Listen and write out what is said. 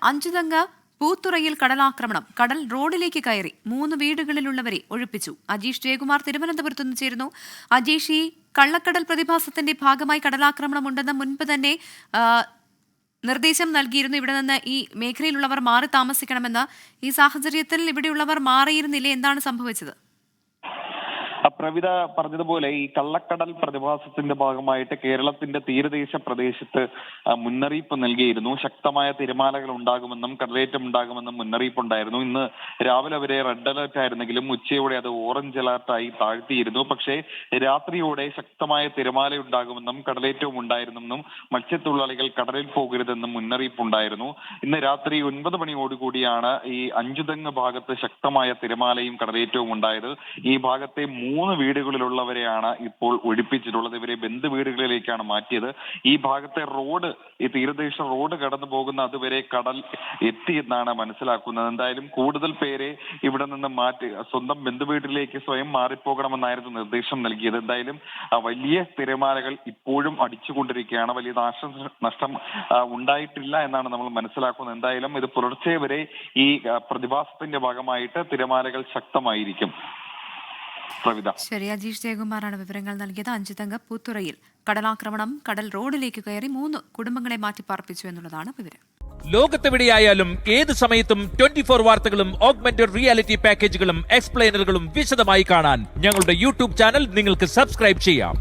അഞ്ചുതങ്ങ പൂത്തുറയിൽ കടലാക്രമണം. കടൽ റോഡിലേക്ക് കയറി 3 വീടുകളിലുള്ളവരെ ഒഴിപ്പിച്ചു. അജീഷ് ജയകുമാർ തിരുവനന്തപുരത്ത് നിന്ന് ചേരുന്നു. അജീഷ്, ഈ കള്ളക്കടൽ പ്രതിഭാസത്തിന്റെ ഭാഗമായി കടലാക്രമണം ഉണ്ടെന്ന് മുൻപ് തന്നെ നിർദ്ദേശം നൽകിയിരുന്നു. ഇവിടെ നിന്ന് ഈ മേഖലയിലുള്ളവർ മാറി താമസിക്കണമെന്ന്. ഈ സാഹചര്യത്തിൽ ഇവിടെയുള്ളവർ മാറിയിരുന്നില്ലേ? എന്താണ് സംഭവിച്ചത്? പ്രവിത പറഞ്ഞതുപോലെ ഈ കള്ളക്കടൽ പ്രതിഭാസത്തിന്റെ ഭാഗമായിട്ട് കേരളത്തിന്റെ തീരദേശ പ്രദേശത്ത് മുന്നറിയിപ്പ് നൽകിയിരുന്നു. ശക്തമായ തിരമാലകൾ ഉണ്ടാകുമെന്നും കടലേറ്റം ഉണ്ടാകുമെന്നും മുന്നറിയിപ്പുണ്ടായിരുന്നു. ഇന്ന് രാവിലെ വരെ റെഡ് അലർട്ട് ആയിരുന്നെങ്കിലും ഉച്ചയോടെ അത് ഓറഞ്ച് അലർട്ടായി താഴ്ത്തിയിരുന്നു. പക്ഷേ രാത്രിയോടെ ശക്തമായ തിരമാല ഉണ്ടാകുമെന്നും കടലേറ്റവും ഉണ്ടായിരുന്നെന്നും മത്സ്യത്തൊഴിലാളികൾ കടലിൽ പോകരുതെന്നും മുന്നറിയിപ്പുണ്ടായിരുന്നു. ഇന്ന് രാത്രി 9 മണിയോടുകൂടിയാണ് ഈ അഞ്ചുതെങ്ങ് ഭാഗത്ത് ശക്തമായ തിരമാലയും കടലേറ്റവും ഉണ്ടായത്. ഈ ഭാഗത്തെ 3 വീടുകളിലുള്ളവരെയാണ് ഇപ്പോൾ ഒഴിപ്പിച്ചിട്ടുള്ളത്. ഇവരെ ബന്ധു വീടുകളിലേക്കാണ് മാറ്റിയത്. ഈ ഭാഗത്തെ റോഡ്, ഈ തീരദേശ റോഡ് കടന്നു പോകുന്ന അതുവരെ കടൽ എത്തിയെന്നാണ് മനസ്സിലാക്കുന്നത്. എന്തായാലും കൂടുതൽ പേരെ ഇവിടെ നിന്ന് മാറ്റി സ്വന്തം ബന്ധു വീട്ടിലേക്ക് സ്വയം മാറിപ്പോകണമെന്നായിരുന്നു നിർദ്ദേശം നൽകിയത്. എന്തായാലും വലിയ തിരമാലകൾ ഇപ്പോഴും അടിച്ചുകൊണ്ടിരിക്കുകയാണ്. വലിയ നാശനഷ്ടം ഉണ്ടായിട്ടില്ല എന്നാണ് നമ്മൾ മനസ്സിലാക്കുന്നത്. എന്തായാലും ഇത് പുലർച്ചെ വരെ ഈ പ്രതിഭാസത്തിന്റെ ഭാഗമായിട്ട് തിരമാലകൾ ശക്തമായിരിക്കും. ശരി, അജീഷ് ജയകുമാറാണ് വിവരങ്ങൾ നൽകിയത്. അഞ്ചുതങ്ങ പൂത്തുറയിൽ കടലാക്രമണം. കടൽ റോഡിലേക്ക് കയറി 3 കുടുംബങ്ങളെ മാറ്റിപ്പാർപ്പിച്ചു എന്നുള്ളതാണ് വിവരം. ലോകത്തെവിടെയായാലും ഏത് സമയത്തും 24 വാർത്തകളും ഓഗ്മെന്റഡ് റിയാലിറ്റി പാക്കേജുകളും എക്സ്പ്ലെയിനറുകളും വിശദമായി കാണാൻ ഞങ്ങളുടെ യൂട്യൂബ് ചാനൽ നിങ്ങൾക്ക് സബ്സ്ക്രൈബ് ചെയ്യാം.